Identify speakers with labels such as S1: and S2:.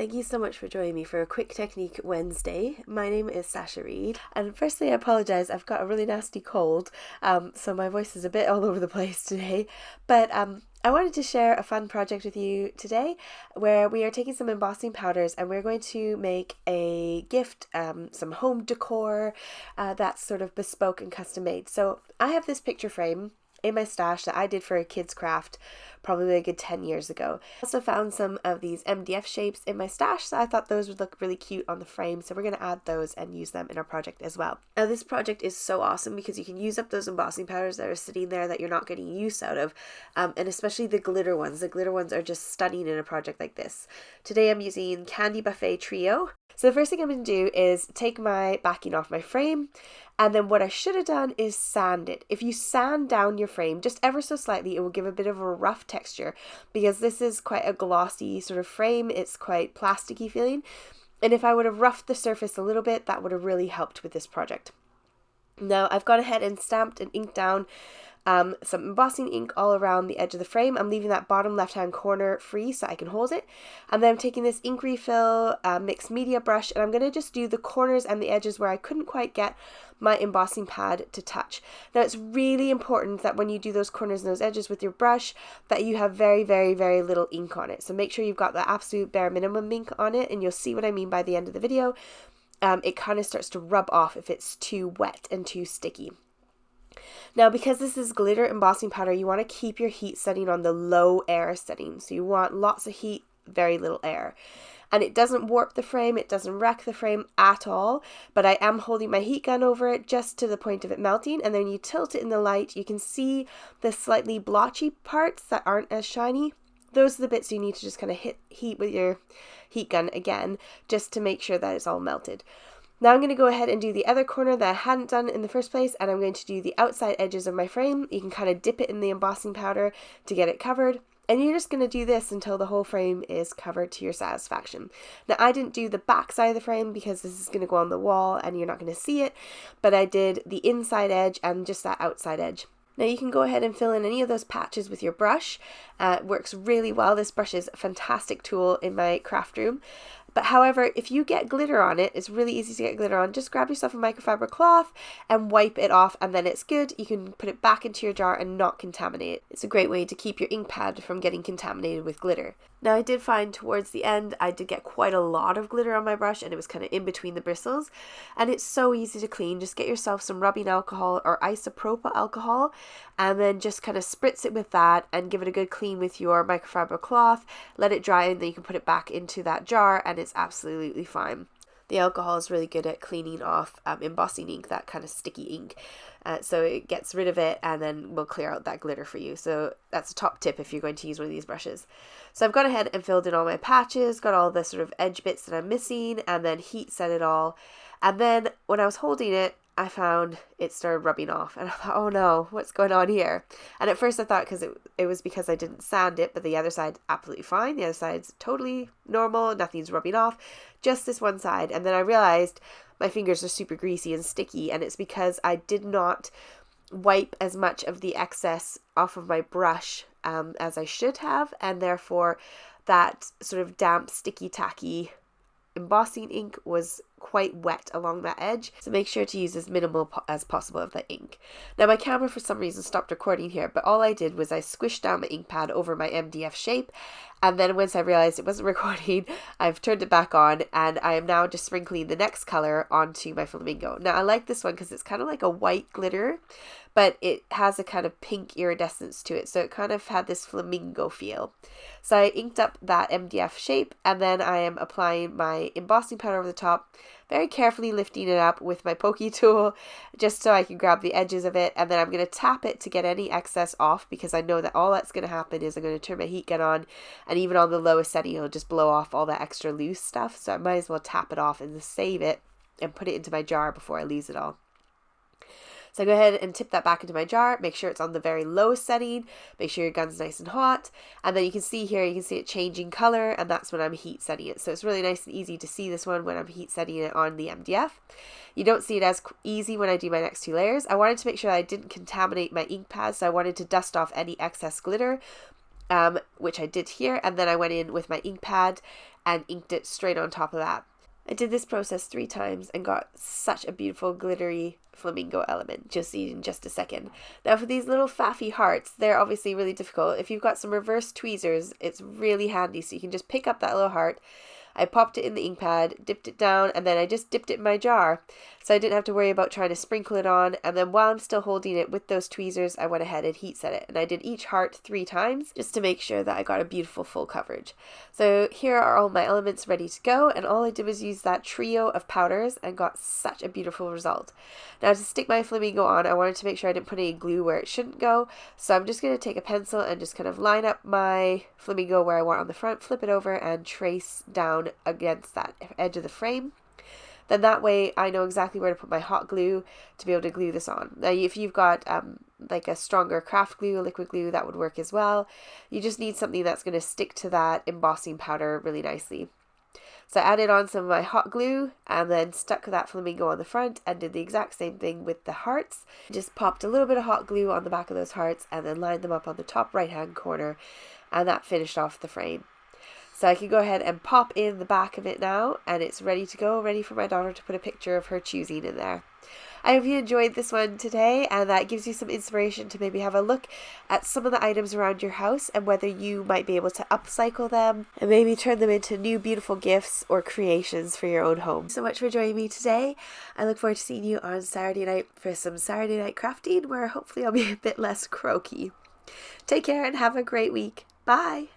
S1: Thank you so much for joining me for a quick technique Wednesday. My name is Sasha Reade, and firstly I apologise, I've got a really nasty cold, so my voice is a bit all over the place today, but I wanted to share a fun project with you today where we are taking some embossing powders and we're going to make a gift, some home decor that's sort of bespoke and custom made. So I have this picture frame in my stash that I did for a kid's craft probably a good 10 years ago. I also found some of these MDF shapes in my stash, so I thought those would look really cute on the frame, so we're going to add those and use them in our project as well. Now this project is so awesome because you can use up those embossing powders that are sitting there that you're not getting use out of, and especially the glitter ones. The glitter ones are just stunning in a project like this. Today I'm using Candy Buffet Trio. So the first thing I'm going to do is take my backing off my frame, and then what I should have done is sand it. If you sand down your frame just ever so slightly, it will give a bit of a rough texture because this is quite a glossy sort of frame. It's quite plasticky feeling. And if I would have roughed the surface a little bit, that would have really helped with this project. Now I've gone ahead and stamped and inked down some embossing ink all around the edge of the frame. I'm leaving that bottom left hand corner free so I can hold it. And then I'm taking this ink refill mixed media brush, and I'm going to just do the corners and the edges where I couldn't quite get my embossing pad to touch. Now it's really important that when you do those corners and those edges with your brush that you have very, very, very little ink on it. So make sure you've got the absolute bare minimum ink on it, and you'll see what I mean by the end of the video. It kind of starts to rub off if it's too wet and too sticky. Now, because this is glitter embossing powder, you want to keep your heat setting on the low air setting. So you want lots of heat, very little air. And it doesn't warp the frame, it doesn't wreck the frame at all, but I am holding my heat gun over it just to the point of it melting, and then you tilt it in the light, you can see the slightly blotchy parts that aren't as shiny. Those are the bits you need to just kind of hit heat with your heat gun again, just to make sure that it's all melted. Now I'm going to go ahead and do the other corner that I hadn't done in the first place, and I'm going to do the outside edges of my frame. You can kind of dip it in the embossing powder to get it covered, and you're just going to do this until the whole frame is covered to your satisfaction. Now I didn't do the back side of the frame because this is going to go on the wall and you're not going to see it, but I did the inside edge and just that outside edge. Now you can go ahead and fill in any of those patches with your brush. It works really well. This brush is a fantastic tool in my craft room. But however, if you get glitter on it, it's really easy to get glitter on. Just grab yourself a microfiber cloth and wipe it off, and then it's good. You can put it back into your jar and not contaminate it. It's a great way to keep your ink pad from getting contaminated with glitter. Now I did find towards the end I did get quite a lot of glitter on my brush, and it was kind of in between the bristles, and it's so easy to clean. Just get yourself some rubbing alcohol or isopropyl alcohol and then just kind of spritz it with that and give it a good clean with your microfiber cloth. Let it dry, and then you can put it back into that jar and it's absolutely fine. The alcohol is really good at cleaning off embossing ink, that kind of sticky ink. So it gets rid of it and then will clear out that glitter for you. So that's a top tip if you're going to use one of these brushes. So I've gone ahead and filled in all my patches, got all the sort of edge bits that I'm missing, and then heat set it all. And then when I was holding it, I found it started rubbing off, and I thought, oh no, what's going on here? And at first I thought it was because I didn't sand it, but the other side absolutely fine. The other side's totally normal, nothing's rubbing off, just this one side. And then I realized my fingers are super greasy and sticky, and it's because I did not wipe as much of the excess off of my brush as I should have, and therefore that sort of damp, sticky, tacky embossing ink was quite wet along that edge, so make sure to use as minimal as possible of the ink. Now my camera for some reason stopped recording here, but all I did was I squished down my ink pad over my MDF shape, and then once I realized it wasn't recording, I've turned it back on, and I am now just sprinkling the next color onto my flamingo. Now I like this one because it's kind of like a white glitter, but it has a kind of pink iridescence to it, so it kind of had this flamingo feel. So I inked up that MDF shape, and then I am applying my embossing powder over the top, very carefully lifting it up with my pokey tool just so I can grab the edges of it, and then I'm going to tap it to get any excess off, because I know that all that's going to happen is I'm going to turn my heat gun on, and even on the lowest setting it'll just blow off all that extra loose stuff, so I might as well tap it off and save it and put it into my jar before I lose it all. So I go ahead and tip that back into my jar, make sure it's on the very lowest setting, make sure your gun's nice and hot, and then you can see here, you can see it changing color, and that's when I'm heat setting it. So it's really nice and easy to see this one when I'm heat setting it on the MDF. You don't see it as easy when I do my next two layers. I wanted to make sure that I didn't contaminate my ink pad, so I wanted to dust off any excess glitter, which I did here, and then I went in with my ink pad and inked it straight on top of that. I did this process 3 times and got such a beautiful glittery flamingo element. Just see in just a second. Now for these little faffy hearts, they're obviously really difficult. If you've got some reverse tweezers, it's really handy. So you can just pick up that little heart. I popped it in the ink pad, dipped it down, and then I just dipped it in my jar. So I didn't have to worry about trying to sprinkle it on. And then while I'm still holding it with those tweezers, I went ahead and heat set it. And I did each heart 3 times just to make sure that I got a beautiful full coverage. So here are all my elements ready to go. And all I did was use that trio of powders and got such a beautiful result. Now to stick my flamingo on, I wanted to make sure I didn't put any glue where it shouldn't go. So I'm just going to take a pencil and just kind of line up my flamingo where I want on the front, flip it over and trace down against that edge of the frame. Then that way I know exactly where to put my hot glue to be able to glue this on. Now if you've got like a stronger craft glue, a liquid glue, that would work as well. You just need something that's going to stick to that embossing powder really nicely. So I added on some of my hot glue and then stuck that flamingo on the front and did the exact same thing with the hearts. Just popped a little bit of hot glue on the back of those hearts and then lined them up on the top right hand corner, and that finished off the frame. So I can go ahead and pop in the back of it now, and it's ready to go, ready for my daughter to put a picture of her choosing in there. I hope you enjoyed this one today, and that gives you some inspiration to maybe have a look at some of the items around your house and whether you might be able to upcycle them and maybe turn them into new beautiful gifts or creations for your own home. Thanks so much for joining me today. I look forward to seeing you on Saturday night for some Saturday night crafting, where hopefully I'll be a bit less croaky. Take care and have a great week. Bye!